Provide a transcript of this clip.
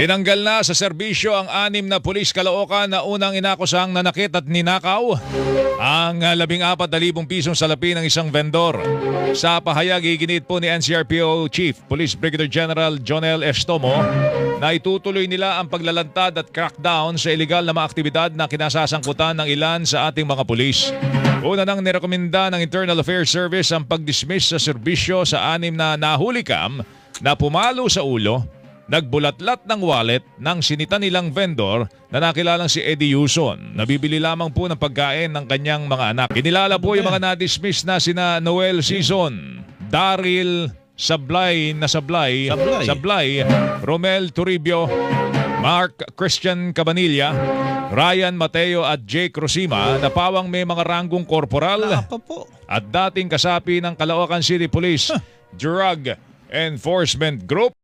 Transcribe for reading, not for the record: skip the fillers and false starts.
Tinanggal na sa serbisyo ang 6 na pulis Caloocan na unang inakusang nanakit at ninakaw ang 14,000 pisong salapi ng isang vendor. Sa pahayag, iginit po ni NCRPO Chief Police Brigadier General Jonel Estomo na itutuloy nila ang paglalantad at crackdown sa iligal na mga aktibidad na kinasasangkutan ng ilan sa ating mga pulis. Una nang nirekomenda ng Internal Affairs Service ang pag-dismiss sa serbisyo sa 6 na nahulikam na pumalo sa ulo, nagbulatlat ng wallet ng sinita nilang vendor na nakilalang si Eddie Yuson. Nabibili lamang po ng pagkain ng kanyang mga anak. Kinilala po yung mga na-dismiss na sina Noel Season, Daryl Sablay, Romel Toribio, Mark Christian Cabanilla, Ryan Mateo at Jake Rosima na pawang may mga ranggong korporal at dating kasapi ng Caloocan City Police Drug Enforcement Group.